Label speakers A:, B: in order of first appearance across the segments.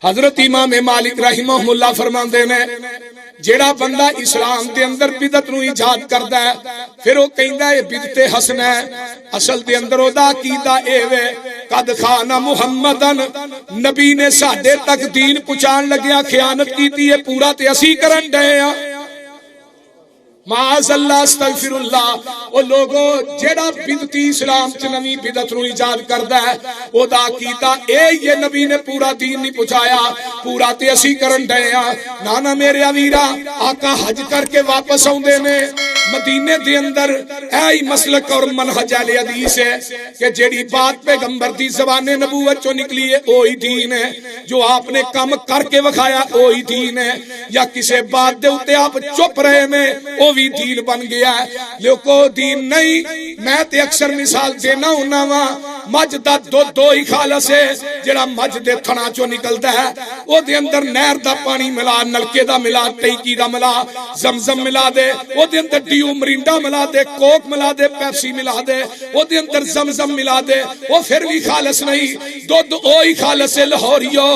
A: حضرت امام مالک رحمہ اللہ فرماندے نے جیڑا بندہ اسلام دے اندر بدعت نو ایجاد کردا ہے پھر وہ کہندا ہے بدعت حسن ہے، اصل دے اندر او دا عقیدہ اے وے قد خان محمدن، نبی نے ساڈے تک دین پہنچان لگیا خیانت کیتی ہے، پورا تے اسی کرن ڈے ہاں۔ معاذ اللہ استغفر اللہ۔ او لوگو جیڑا بدعتی اسلام چ نویں بدعت نو ایجاد کردا ہے او دا عقیدہ اے یہ نبی نے پورا دین نہیں پہنچایا، پورا تے اسی کرن ڈے ہاں۔ نانا میرے ویرا آقا حج کر کے واپس آوندے نے مدینے دے اندر ایہی مسلک اور منہج اہل حدیث ہے کہ جیڑی بات پیغمبر دی زبان نبوت چوں نکلی ہے وہی دین ہے، جو آپ نے کام کر کے وکھایا وہی دین ہے، یا کسی بات دے اوتے آپ چپ رہے نے وہ بھی دین بن گیا ہے۔ لوکو دین نہیں، میں تے اکثر مثال دینا ہونا وا مجھ دا دو ہی خالص ہے، جڑا مجھ دے تھنا چوں نکلدا ہے او دے اندر نہر دا پانی ملا، نلکے دا ملا، ٹینکی دا ملا، زمزم ملا دے، او دے اندر ڈیو مرینڈا ملا دے، کوک ملا دے، پیپسی ملا دے، او دے اندر زمزم ملا دے، وہ پھر بھی خالص نہیں۔ دودھ اوہی خالص ہے لاہوریو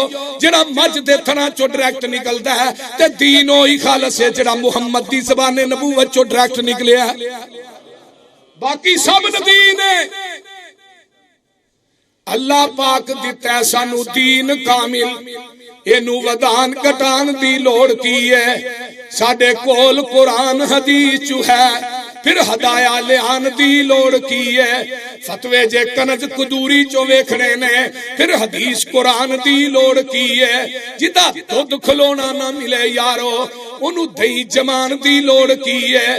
A: جڑا مجھ دے تھنا چوں ڈائریکٹ نکلدا ہے، تے دین اوہی خالص ہے جڑا محمد دی زبان نبوت چوں ڈائریکٹ نکلیا ہے، باقی سب دین ہے۔ اللہ پاک دیتا ہے سانو دین کامل، اینو ودان کٹان دی لوڑ کی ہے، ساڈے کول قرآن حدیث چو ہے، پھر ہدایا لیان دی لوڑ کی ہے، فتوے جے کنج قدوری چو ویکھنے نے، پھر حدیث قرآن دی لوڑ کی ہے، جدا دودھ کھلونا نہ ملے یارو انہوں دہی جمان دی لوڑ کی ہے۔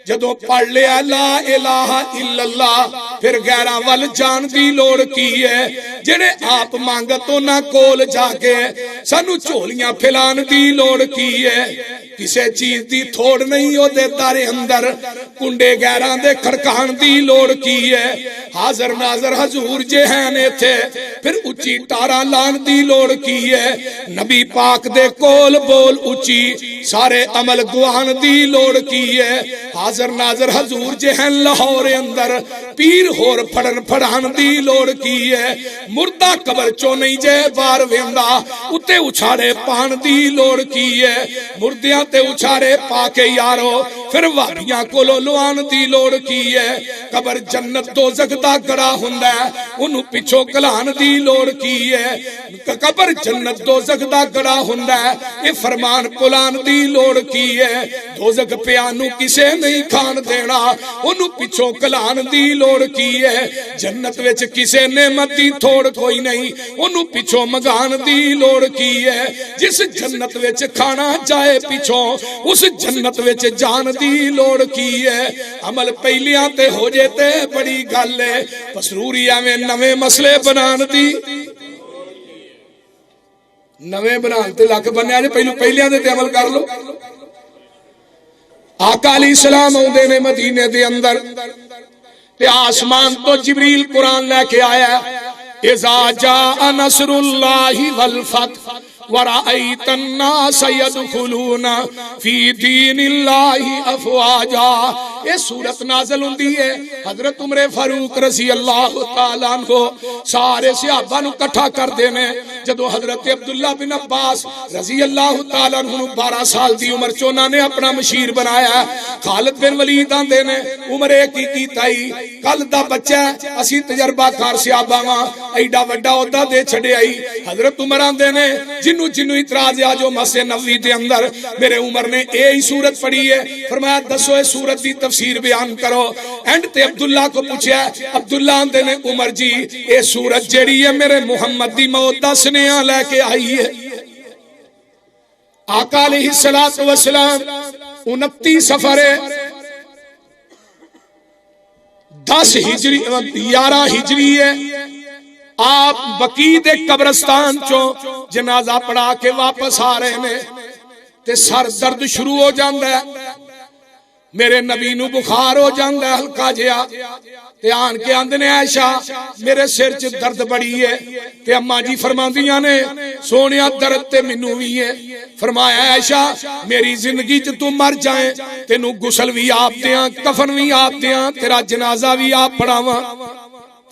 A: جدو پڑھ لیا لا الہ الا اللہ پھر غیرہ وال جان دی لوڑ کی ہے، جنہیں آپ مانگتوں نہ کول جا کے سانو چولیاں پھیلان دی لوڑ کی ہے، کسے چیز دی تھوڑ نہیں ہو دے تارے اندر کنڈے غیران دے کھڑکان دی لوڑ کی ہے، حاضر ناظر حضور جہانے تھے پھر اچھی ٹارا لان دی لوڑ کی ہے، نبی پاک دے کول بول اچھی سارے عمل گوان دی لوڑ کی ہے، حاضر ناظر حضور جہن لاہور اندر پیر ہور پھڑن پھڑان دی لوڑ کی ہے، مردہ قبر چو نہیں جے بار ویندا اتے اچھاڑے پان دی لوڑ کی ہے، مردیاں تے اچھاڑے پاکے یارو پھر وابیاں کو لوان دی لوڑ کی ہے، قبر جنت دوزخ دا گڑا ہوندا ہے انہوں پچھو کلان دی لوڑ کی ہے، قبر جنت دوزخ دا گڑا ہوندا ہے یہ فرمان پلان دی لوڑ کی ہے، دوزخ پیانو کسے نہیں کھان دینا انہوں پچھو کلان دی لوڑ کی ہے، جنت وچ کسے نعمت دی تھوڑ کوئی نہیں انہوں پچھو مگان دی لوڑ کی ہے، جس جنت وچ کھانا جائے پچھو اس جنت وچ جان دی لوڑ کی ہے، عمل پہلیاں تے ہو جیتے بڑی گل ہے، پسروریہ میں نوے مسئلے بنان دی نوے بنان تے لاکھ بننے آجے پہلیاں دے عمل کر لو۔ آقا علیہ السلام ہوندے نے مدینے دے اندر تے آسمان تو جبریل قرآن لے کے آیا، اذا جاء نصر اللہ والفتح ورأیت الناس يدخلون فی دین اللہ افواجا، یہ سورت نازل ہوندی ہے، حضرت عمر فاروق رضی اللہ تعالیٰ عنہ سارے صحابہ نو کٹھا کر دینے، جدو حضرت عبداللہ بن عباس رضی اللہ تعالیٰ عنہ 12 سال دی عمر چونا نے اپنا مشیر بنایا، خالد بن ولید آن دینے عمر کی تائی کل دا بچہ اسی تجربہ کار صحابہ ماں ایڈا وڈا ہوتا دے چھڑے آئی، حضرت عمر آن دینے جنو اتراز آجو مسجد نبوی دے اندر میرے عمر نے ایہی سورت پڑھی ہے، فرمایا دسو اے سورت دی تفسیر بیان کرو، اینڈ تے عبداللہ کو پوچھا، عبداللہ آندے نے عمر جی اے سورت جیڑی ہے میرے محمد دی موت دا سنیاں لے کے آئی ہے۔ آقا علیہ السلام 29 سفر 10 ہجری 11 ہجری ہے، آپ بقید قبرستان چو جنازہ پڑھا کے واپس آ رہے ہیں تے سر درد شروع ہو جاندہ ہے، میرے نبی نو بخار ہو جاندہ ہے ہلکا جیا، تے آن کے آندنے عائشہ میرے سر چ درد بڑی ہے، تے اماں جی فرماندیاں نے سونیا درد تے منو بھی ہے، فرمایا عائشہ میری زندگی چ تو مر جائیں تینو غسل بھی آپ دیاں کفن بھی آپ دیاں تیرا جنازہ بھی آپ پڑھاواں،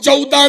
A: 14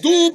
A: 2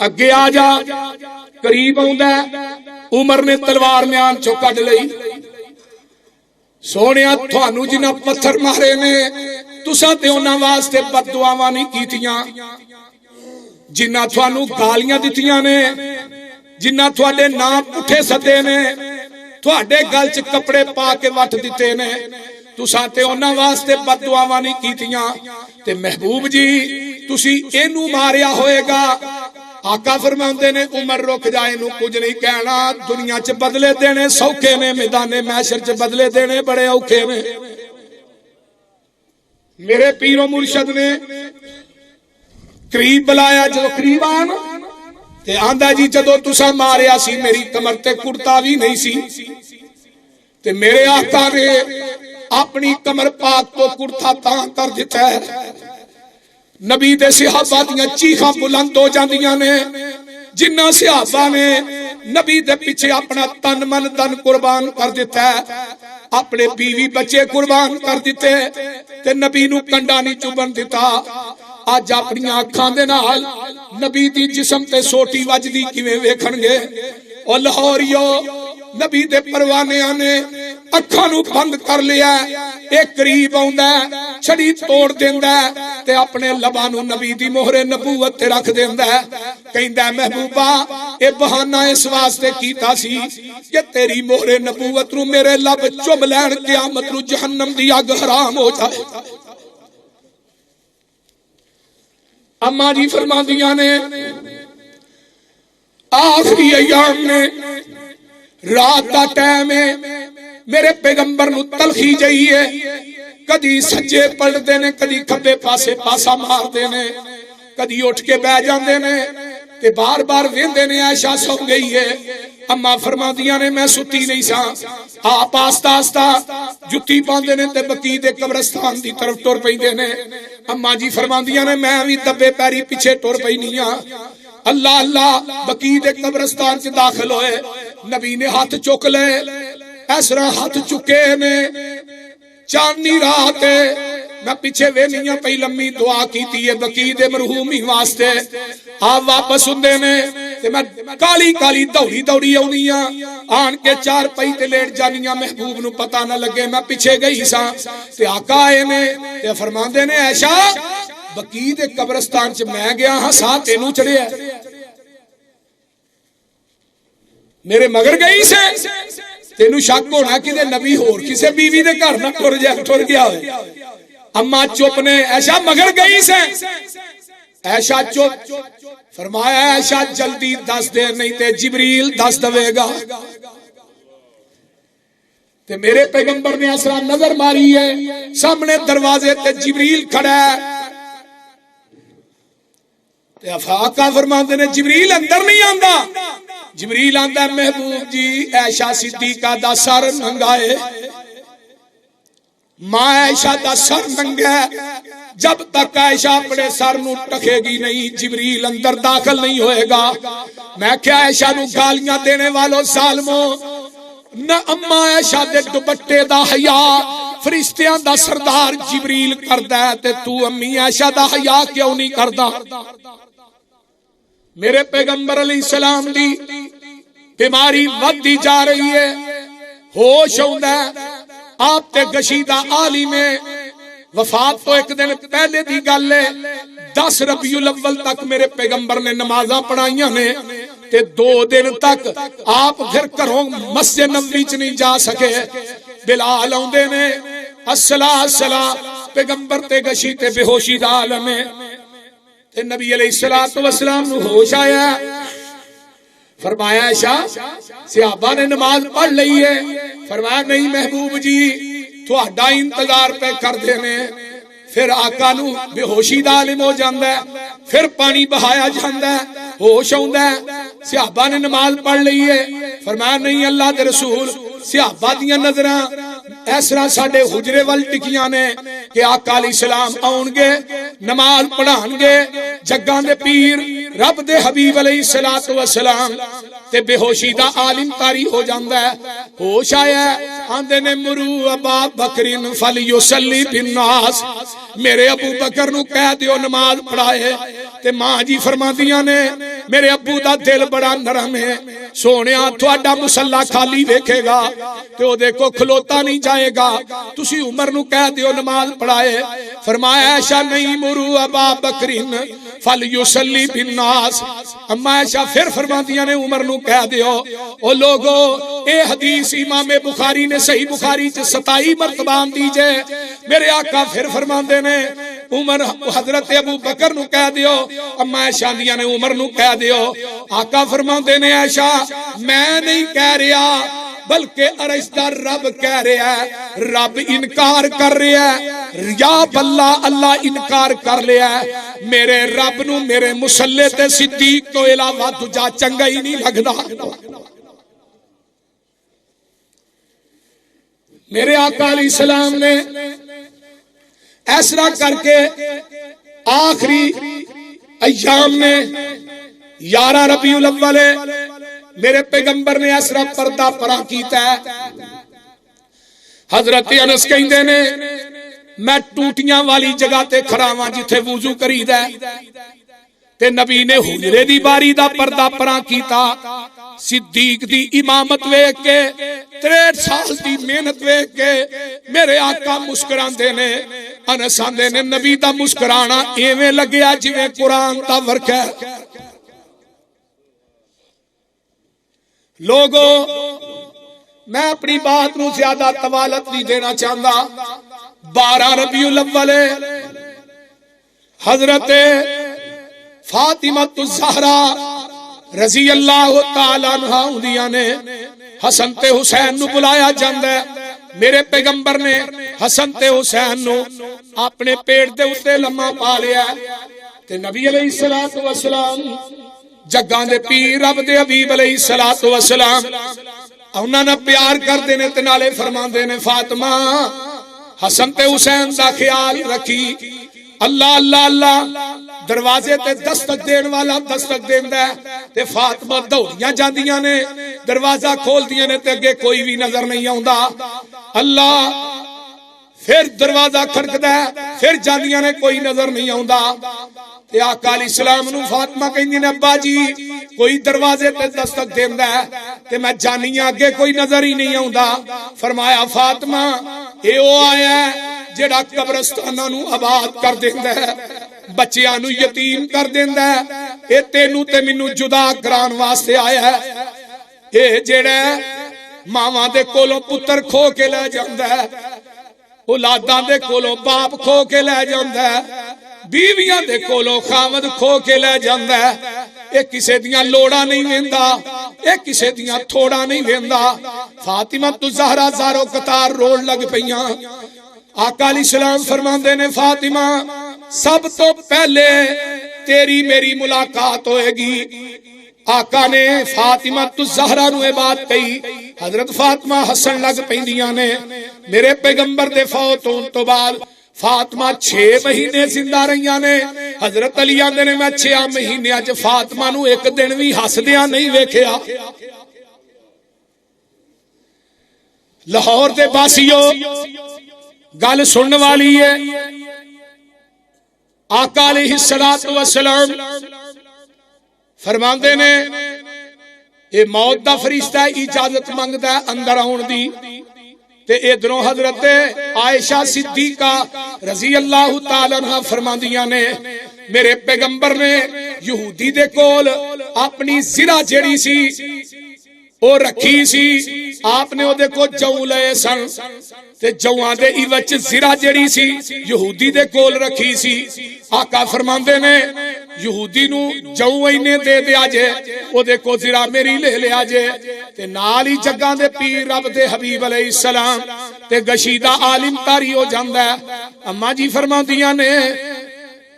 A: اگے آ جا، قریب آؤندا ہے۔ عمر نے تلوار میان چوں کڈ لئی، سونیا تھانوں جنہاں پتھر مارے نے تساں تے انہاں واسطے بد دعاواں نہیں کیتیاں، جنہاں تھانوں گالیاں دتیاں نے، جنہاں تھوڑے نام پٹھے سدے نے، تھوڑے گل چ کپڑے پا کے وٹ دیتے نے، تساں تے انہاں واسطے بد دعاواں نہیں کیتیاں، تے محبوب جی تسی اینو ماریا ہوئے گا۔ آقا فرماندے نے عمر رک جائے، نو کچھ نہیں کہنا، دنیا چ بدلے دینے سوکھے نے، میدان محشر چ بدلے دینے بڑے اوکھے نے۔ میرے پیر و مرشد نے قریب بلایا، جو قریب آیا نا تے آندا جی جدو تساں ماریا سی میری کمر تے کرتا بھی نہیں سی، تے میرے آقا نے اپنی کمر پاک تو کرتا تاں کر دیتا ہے، نبی دے صحابہ دیاں چیخاں بلند ہو جاندیاں نے، جنہ صحابہ نے نبی دے پیچھے اپنا تن من دن قربان کر دیتا ہے، اپنے بیوی بچے قربان کر دیتے، تے نبی نو کنڈا نہیں چبن دیتا۔ آج اپنی آنکھاں دے نال نبی دی جسم تے سوٹی وجدی کیویں ویکھن گے؟ او لاہوریو، نبی دے پروانیاں نے اکھاں نو بند کر لیا، ایک قریب آوندا ہے چھڑی توڑ دیندا ہے تے اپنے لباں نو نبی دی مہر نبوت تے رکھ دیندا ہے، کہندا ہے محبوبہ اے بہانہ اس واسطے کیتا سی کہ تیری مہر نبوت نو میرے لب چم لین، قیامت نو جہنم دی اگ حرام ہو جائے۔ اما جی فرماندیاں نے آخری ایام نے رات دا ٹائم ہے، میرے پیغمبر نو تلخی جئی ہے، کدی سجے پلٹدے نے، کدی کھبے پاسے پاسا ماردے نے، کدی اٹھ کے بیٹھ جاندے نے تے بار بار ویندے نے عائشہ سو گئی ہے۔ اما فرماندیاں نے میں ستی نہیں سا، آپ آستا آستا جتی پاندے نے تے بقی دے قبرستان دی طرف ٹر پیندے نے۔ اما جی فرماندیاں نے میں بھی دبے پیری پیچھے ٹر پئی ہاں۔ اللہ اللہ بقی دے قبرستان چ داخل ہوئے، نبی نے ہاتھ چک لے، اس طرح ہاتھ چکے نے، چاندنی رات میں پیچھے وینیاں پئی لمبی دعا کیتی ہے بقی دے مرحومی واسطے، آپ واپس ہوندے نے تے میں کالی کالی دوڑی دوڑی اونیاں، آن کے چار پئی تے لیٹ جانیاں، محبوب نو پتہ نہ لگے میں پیچھے گئی سا تے آقا آئے نے تے فرماندے نے عائشہ بقی دے قبرستان چ میں گیا ہاں، ساتھ تینوں چڑھیا میرے مگر گئی سے، تینوں شک ہونا کہ نبی ہور کسے بیوی دے گھر نہ ٹر گیا ہوئے۔ اما چپ نے، عائشہ مگر گئی سے، عائشہ چپ، فرمایا عائشہ جلدی دس دے نہیں تے جبریل دس دوے گا۔ تے میرے پیغمبر نے اسرا نظر ماری ہے، سامنے دروازے تے جبریل کھڑا ہے، تے آقا فرماندے نے جبریل اندر نہیں آندا، جبریل آندا محبوب جی عائشہ صدیقہ دا سر ننگائے، ماں عائشہ دا سر ننگا ہے، جب تک عائشہ اپنے سر نو ٹکے گی نہیں جبریل اندر داخل نہیں ہوئے گا۔ میں کیا عائشہ نو گالیاں دینے والوں ظالموں، نہ اما عائشہ دے دوپٹے دا حیا فرشتیاں دا سردار جبریل کردا ہے تے تو امی عائشہ دا حیا کیوں نہیں کردا؟ میرے پیغمبر علیہ السلام دی بیماری ودی جا رہی ہے، ہوش ہوندا ہے، آپ تے گشیدہ عالم وفات تو ایک دن پہلے دی گل ہے، 10 ربیع الاول تک میرے پیغمبر نے نمازاں پڑھائیاں نے تے 2 دن تک آپ پھر گھروں مسجد نبوی چ نہیں جا سکے۔ بلال آندے نے الصلاۃ الصلاۃ، پیغمبر تے گشی تے بے ہوشی دا عالم ہے تے نبی علیہ الصلوۃ والسلام نو ہوش آیا، فرمایا عائشہ صحابہ نے نماز پڑھ لئی ہے، فرمایا نہیں محبوب جی تہاڈا انتظار پہ کر دینے۔ پھر آقا نو بے ہوشی دا عالم ہو جاندا ہے، پھر پانی بہایا جاندا ہے، ہوش آوندا ہے، صحابہ نے نماز پڑھ لئی ہے، فرمایا نہیں اللہ دے رسول صحابہ دیاں نظراں اس طرح ساڈے حجرے ول ٹکیاں نے کہ آقا علیہ السلام آؤن گے نماز پڑھان گے، جگاں دے پیر رب دے حبیب علیہ الصلوۃ والسلام تے بے ہوشی دا عالم طاری ہو جاندا ہے، ہوش آیا آندے نے مرو ابا بکرین فلیصلی بالناس، میرے ابو بکر نو کہہ دیو نماز پڑھائے۔ تے ماں جی فرماندیاں نے میرے ابو دا دل بڑا نرم ہے، سونیا تھوڑا مسلح خالی ویکھے گا تے او دیکھو کھلوتا نہیں جائے گا، تسی عمر نو کہہ دیو نماز پڑھائے۔ فرمایا عائشہ نہیں مرو ابا بکرین فلیصلی بالناس، اما عائشہ پھر فرماندیاں نے عمر نو کہہ دیو او لوگو اے حدیث امام بخاری نے صحیح بخاری چ 27 مرتبہ دیجے۔ میرے آقا پھر فرماندے نے عمر حضرت ابو بکر نو کہہ دیو، اما عائشہ دیاں نے عمر نو کہہ دیو۔ آقا فرماندے نے عائشہ میں نہیں کہہ رہا بلکہ ارشدہ رب کہہ رہا ہے، رب انکار کر رہا ہے، یا باللہ اللہ انکار کر لیا ہے، میرے رب نو میرے مصلی تے صدیق تو علاوہ تجا چنگا ہی نہیں لگدا۔ میرے آقا علیہ السلام نے ایسا کر کے آخری ایام میں 11 ربیع الاول میرے پیغمبر نے ایسا پردہ پرا کیتا ہے۔ حضرت انس کہندے نے میں ٹوٹیاں والی جگہ تے کھڑا ہاں جتھے وضو کریدا ہے تے نبی نے حجرے دی باری دا پردہ پرا کیتا، صدیق دی امامت ویکھ کے 63 سال دی محنت ویکھ کے میرے آقا مسکراندے نے، انس آندے نے نبی دا مسکرانا ایویں لگیا جویں قرآن دا ورق ہے۔ لوگو میں اپنی بات نو زیادہ طوالت نہیں دینا چاہتا۔ 12 ربیع الاول حضرت فاطمہ الزہرا رضی اللہ تعالی عنہا ہوندیاں نے حسن تے حسین نو بلایا جاندا ہے۔ میرے پیغمبر نے حسن تے حسین نو اپنے پیٹ دے اوتے لمما پا لیا تے نبی علیہ الصلوۃ والسلام جگاں دے پیر رب دے حبیب علیہ الصلوۃ والسلام انہاں نال پیار کردے نے تے نالے فرماندے نے فاطمہ حسن تے حسین دا خیال رکھی، اللہ اللہ اللہ دروازے تے دستک دین والا دستک دیندا ہے تے فاطمہ دوڑیاں جاندیاں نے دروازہ کھول دیاں نے تے اگے کوئی بھی نظر نہیں آوندا، اللہ پھر دروازہ کھڑکدا ہے پھر جاندیاں نے کوئی نظر نہیں آوندا تے آقا علیہ السلام نو فاطمہ کہندی نے ابا جی کوئی دروازے تے دستک دیندا ہے تے میں جانی اگے کوئی نظر ہی نہیں آوندا۔ فرمایا فاطمہ اے او آیا ہے جڑا قبرستاناں نو آباد کر دیندا ہے، بچیاں نو یتیم کر دیندا ہے، اے تینوں تے مینوں جدا کران واسطے آیا ہے۔ اے جڑا ماواں دے کولوں پتر کھو کے لے جاندا ہے، اولاداں دے کولوں باپ کھو کے لے جاندا ہے، بیویاں دے کولوں خاوند کھو کے لے جاندا ہے، اے کسے دیاں لوڑاں نہیں ویندا، اے کسے دیاں تھوڑا نہیں ویندا۔ فاطمہ الزہرا زارو قطار رول لگ پیاں۔ آقا علیہ السلام فرماندے نے فاطمہ سب تو پہلے تیری میری ملاقات ہوئے گی۔ آقا نے فاطمہ الزہرا نو بات کہی، حضرت فاطمہ ہسن لگ پیندیاں نے۔ میرے پیغمبر دے فوت ہون تو بعد فاطمہ 6 مہینے زندہ رہیاں نے۔ حضرت علی آندے نے میں 6 مہینے اج فاطمہ نو ایک دن بھی ہسدیاں نہیں ویکھیا۔ لاہور دے باسیو گل سنن والی ہے، آقا علیہ الصلوۃ والسلام فرماندے نے اے موت دا فرشتہ اجازت منگدا ہے اندر آون دی تے ادھروں حضرت عائشہ صدیقہ رضی اللہ تعالی عنہا فرماندیاں نے میرے پیغمبر نے یہودی دے کول اپنی زرہ جڑی سی او رکھی سی، آپ نے او دے کو جو لے سن تے جوان دے ایوچ زرہ جڑی سی یہودی دے کول رکھی سی۔ آقا فرماندے نے یہودی نو جو اینے دے دیا جے او دے کو زرہ میری لے لیا جے تے نال ہی جگاں دے پیر رب دے حبیب علیہ السلام تے گشیدہ عالم تاری ہو جاندا ہے۔ اما جی فرماندیاں نے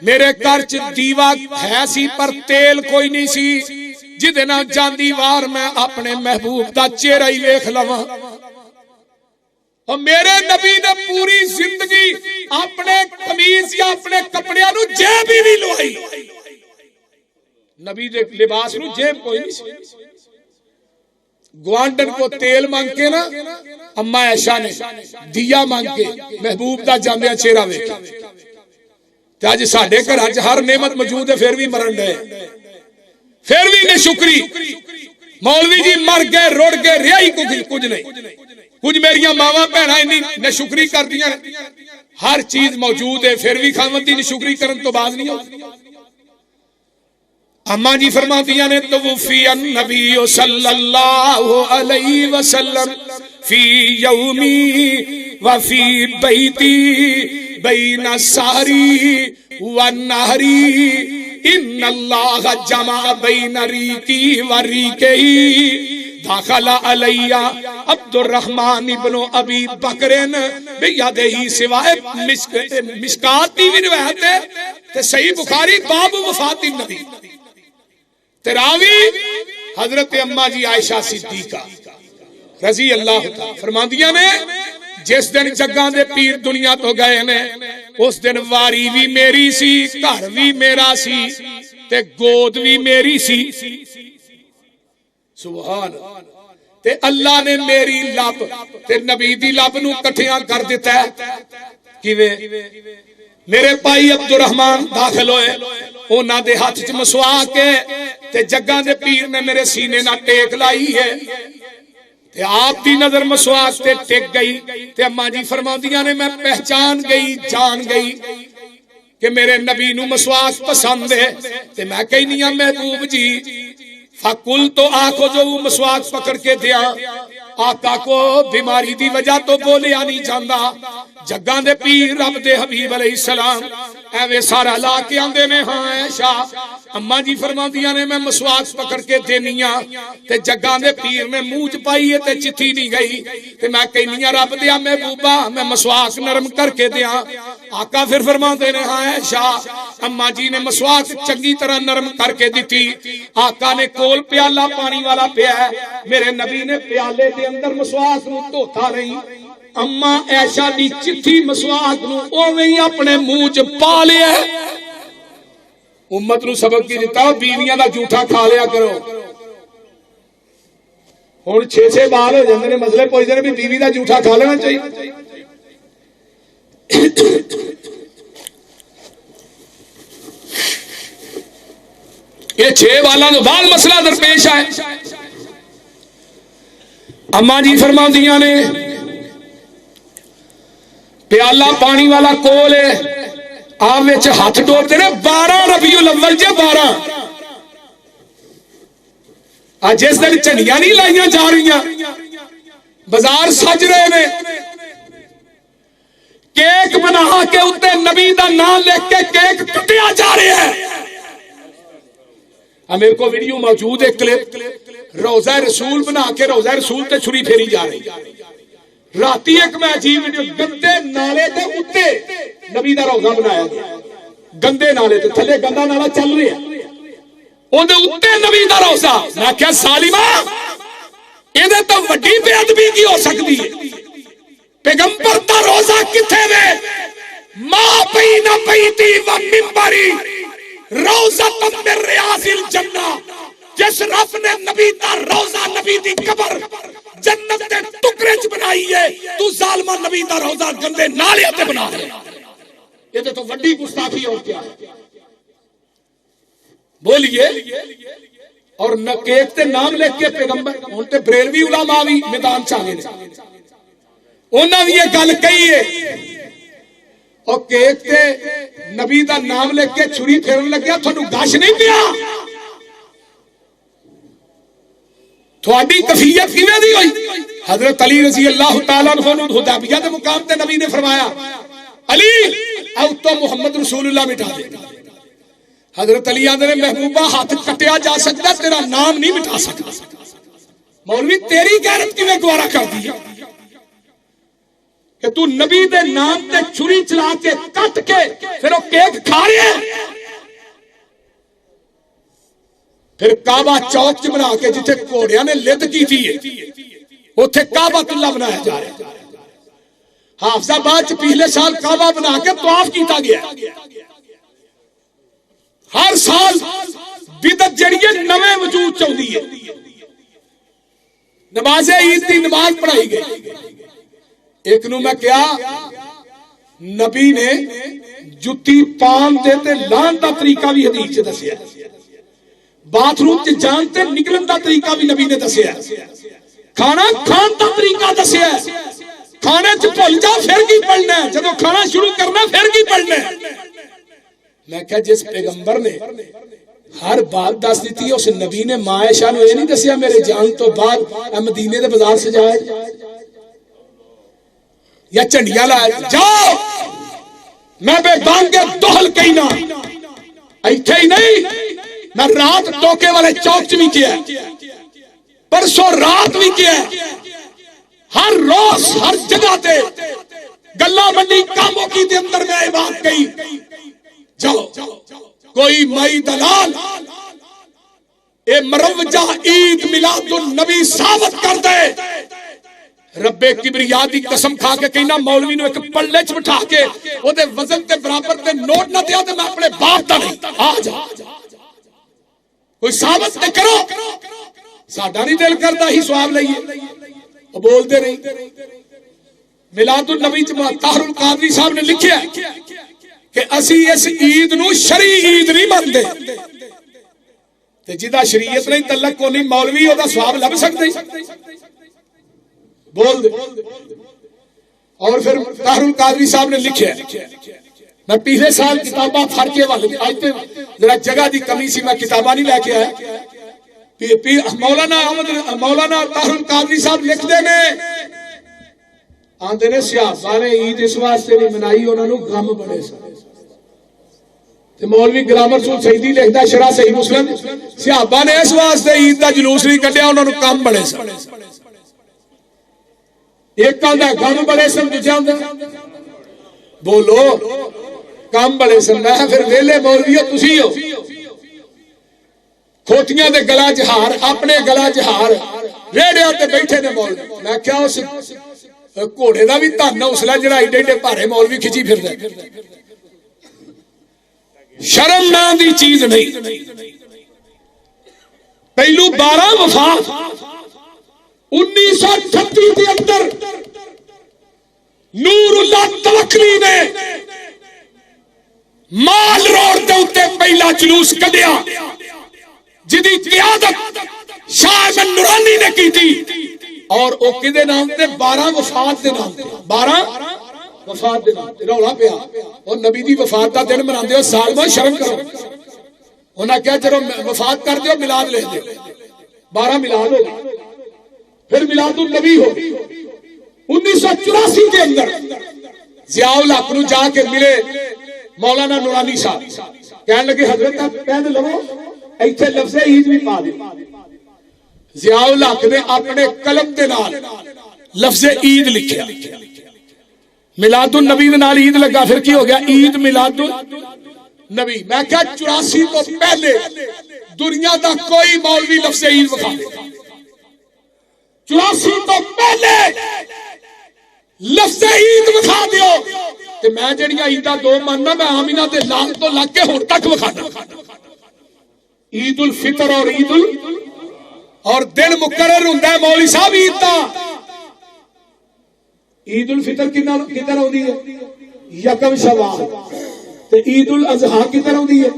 A: میرے گھر چ دیوا ہے سی پر تیل کوئی نہیں سی جدے نال جاندی وار میں اپنے محبوب دا چہرہ ہی ویکھ لواں۔ اور میرے نبی نے پوری زندگی اپنے قمیض یا اپنے کپڑیاں نو جیب ہی نہیں لوائی، نبی دے لباس نو جیب کوئی نہیں سی۔ گوانڈن کو تیل مانگ کے نا اما عائشہ نے دیا مانگ کے محبوب دا جاندیا چہرہ ویکھا تے اج ساڈے گھراں وچ ہر نعمت موجود ہے پھر بھی مرن دے۔ پھر بھی نے شکری مولوی جی مر گئے رڑ گئے رہا ہی کچھ نہیں. کچھ میری ماواں بہناں نے شکری کر دیا. ہر چیز موجود ہے پھر بھی خاوند دی شکری کرن تو باز نہیں ہوتی. اما جی فرماتی نے توفی النبی صلی اللہ علیہ وسلم فی یومی وفی بیتی بین السحری والنہری ان اللہ جمع بین ریکی و ریکی داخل علی عبد الرحمن ابن ابی بکرن بیدہی سوائے مشکات کی بھی روایت ہے تے صحیح بخاری باب وفات النبی تراوی حضرت اماں جی عائشہ صدیقہ رضی اللہ تعالی فرماندیاں نے جس دن جگاں دے پیر دنیا تو گئے نے اس دن واری بھی میری سی گھر بھی میرا سی تے گود بھی میری سی. سبحان تے اللہ نے میری لب تے نبی دی لب نو کٹھیاں کر دیتا ہے. کیویں میرے پائی عبد الرحمن داخل ہوئے انہاں دے ہاتھ وچ مسواک ہے تے جگاں دے پیر نے میرے سینے نہ ٹیک لائی ہے تے آپ دی نظر مسواک تے ٹک گئی تے اماں جی فرماندیاں نے میں پہچان گئی جان گئی کہ میرے نبی نو مسواک پسند ہے تے میں کہنی ہاں محبوب جی فقل تو آنکھو جو مسواک پکڑ کے دیا آقا کو بیماری دی وجہ تو بولے آنی جاندہ جگاں دے پیر رب دے حبیب علیہ السلام ایوے سارا لا کے آندے نے ہاں عائشہ اماں جی فرماندیاں نے میں مسواک پکڑ کے دینیاں تے جگاں دے پیر نے منہ چ پائی ہے تے چتھی نہیں گئی تے میں کہنیاں رب دیا محبوبہ میں مسواک نرم کر کے دیاں. آقا پھر فرماندے نے ہاں عائشہ اماں جی نے مسواک چنگی طرح نرم کر کے دیتی. آقا نے کول پیالہ پانی والا پیا ہے میرے نبی نے پیالے دے اندر مسواک نو دھوتا نہیں. اماں عائشہ دی چتھی مسواک نو اوویں ہی اپنے منہ چ پا لیا. امت نو سبق کی دیتا بیویاں دا جھوٹا کھا لیا کرو. ہن 6 بال ہو جاندے نے مسئلے پوچھدے نے بھی بیوی دا جھوٹا کھا لینا چاہیے. یہ 6 بالاں تو بعد مسئلہ درپیش ہے. اماں جی فرماندیاں نے پیالہ پانی والا کول ہے آپ وچ ہاتھ ڈوبتے نے 12 ربیع الاول جے 12 جس دن جھنڈیاں نہیں لائیاں جا رہی بازار سج رہے نے کیک بنا کے اتنے نبی دا نام لکھ کے کیک کٹیا جا رہے ہیں. میرے کو ویڈیو موجود ہے کلپ روزہ رسول بنا کے روزہ رسول تے چھری پھیری جا رہی راتی ایک میں عجیب ویڈیو گندے نالے تے اتے نبی دا روزہ بنایا گیا گندے نالے تے تھلے گندا نالا چل رہا اون دے اتے نبی دا روزہ. میں کیا سالمہ ایں تو وڈی بے ادبی کی ہو سکتی ہے. پیغمبر دا روزہ کتھے وے ما بین بیتی و منبری روزہ من ریاض الجنہ. جس رب نے نبی دا روزہ نبی دی قبر جنت دے ٹکڑے چ بنائی ہے تو ظالمہ نبی دا روزہ گندے نالے تے بنا ہے. یہ تو وڈی گستاخی اور کیا ہے بولیے. اور نہ کیک تے نام لکھ کے پیغمبر ہن تے بریلوی علماء بھی میدان چ آ گئے انہاں بھی یہ گل کہی ہے اور کیک تے نبی دا نام لکھ کے چھری پھیرن لگیا تھانوں گش نہیں پیا. تھوڑی کفیت کیویں دی ہوئی. حضرت علی رضی اللہ تعالیٰ عنہ نے حدیبیہ دے مقام تے نبی نے فرمایا علی او تو محمد رسول اللہ مٹا دے. حضرت علی آندے نے محبوبہ ہاتھ کٹیا جا سکتا تیرا نام نہیں مٹا سکتا. مولوی تیری غیرت کیویں گوارا کر دی کہ تو نبی دے نام تے چھری چلا کے کٹ کے پھر وہ کیک کھا رہے ہیں. پھر کعبہ چوک چ بنا کے جتھے گھوڑیاں نے لد کی تھی اوتھے کعبہ اللہ بنایا جا رہا ہے. حافظ آباد پچھلے سال کعبہ بنا کے طواف کیتا گیا. ہر سال بدعت جڑی ہے نویں وجود چاہتی ہے. نماز عید دی نماز پڑھائی گئی. ایک نو میں کیا نبی نے جتی پان دے تے لان دا طریقہ بھی حدیث دسیا. باتھ روم چ جان تے نکلن دا طریقہ بھی نبی نے دسیا ہے، کھانا کھان دا طریقہ دسیا ہے، کھانے چ بھول جا پھر کی پڑھنا ہے، جب کھانا شروع کرنا پھر کی پڑھنا ہے۔ میں کہا جس پیغمبر نے ہر بات دس دیتی ہے اس نبی نے ماں عائشہ نو یہ نہیں دسیا میرے جان تو بعد مدینے دے بازار سجائے یا چنڈیاں لائے جاؤ میں بے بانگے دوہل کہنا ایتھے ہی نہیں، میں رات ٹوکے والے چوک چ بھی کیا پرسوں رات بھی کیا، ہر روز ہر جگہ تے گلا منڈی کاموں کی دے اندر میں بات کہی جاؤ کوئی مائی دلال اے مروجہ عید میلاد النبی ثابت کر دے، رب کبریا دی قسم کھا کے کہنا مولوی نو ایک پلے چ بٹھا کے او دے وزن تے برابر تے نوٹ نہ دیا تے میں اپنے باپ دا نہیں آ جا کوئی ثابت نہ کرو، ساڈا نہیں دل کردا ہی ثواب لئیے او بولتے نہیں۔ میلاد النبی چ طاہر القادری صاحب نے لکھیا کہ اسی اس عید نو شرعی عید نہیں مانتے تے جدا شریعت نہیں تعلق کو نہیں مولوی او دا ثواب لب سکتے بول دے۔ اور پھر طاہر القادری صاحب نے لکھیا میں پچھلے سال کتاباں پھڑ کے والے آج تے ذرا جگہ دی کمی سی میں کتاباں نہیں لے کے آیا، مولانا طاہر القادری صاحب لکھ دے نے آندے نے صحابہ نے عید اس واسطے نہیں منائی انہاں نو غم بڑے سن، تے مولوی غلام رسول سیدی لکھدا شرح صحیح مسلم صحابہ نے اس واسطے عید دا جلوس نہیں کڈیا انہاں نو کم بڑے سن، ایک کہندا غم بڑے سن دوجا ہوندا بولو کم بڑے سن، میں پھر ویلے مولوی تسی ہو کھوتیاں دے گلا جہار اپنے گلا جہار ریڑیاں تے بیٹھے نے مولوی، میں کیا اس گھوڑے دا بھی تن حوصلہ جڑا ایڈے ایڈے بھارے مولوی کھچی پھردا شرم نام دی چیز نہیں۔ پہلو 12 وفات 1938 کے اندر نور اللہ توکلی نے مال روڈ دے اوتے پہلا جلوس کڈیا جدی قیادت شاہ احمد نورانی نے کی تھی، اور او کدے نام تے 12 وفات دے نام تے 12 وفات دے نام تے رولا پیا، اور نبی دی وفات دا دن مناندے ہو سال میں شرم کرو، انہاں کیا چلو وفات کر دیو میلاد لکھ دے 12 میلاد ہو گئے، پھر میلاد النبی ہو 1984 کے اندر ضیاء الحق نو جا کے ملے مولانا نورانی صاحب، کہنے لگے حضرت آپ پہن لو ایتھے لفظ عید بھی پا دے، ضیاء الحق نے اپنے قلم دے نال لفظ عید لکھیا، میلاد النبی دے نال عید لگا، پھر کی ہو گیا عید میلاد النبی۔ میں کہا 84 تو پہلے دنیا دا کوئی مولوی لفظ عید بکھا دے، 84 تو پہلے لفظ عید بکھا دیو تے میں جڑیاں عیداں دو مننا میں آمینہ دے لال تو لگ کے ہن تک بکھانا، عید الفطر اور عید اور دن مقرر ہوندا ہے مولوی صاحب عید دا، عید الفطر کدھر ہوندی ہے 1 شوال تے عید الاضحیٰ کدھر ہوندی ہے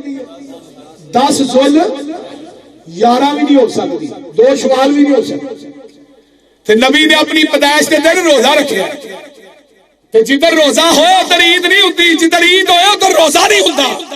A: 10 ذوال 11 بھی نہیں ہو سکتی 2 شوال بھی نہیں ہو سکتی، تے نبی نے اپنی پیدائش کے دن روزہ رکھیا تے جدھر روزہ ہوئے ادھر عید نہیں ہوندی، جدھر عید ہوئے ادھر روزہ نہیں ہوندا۔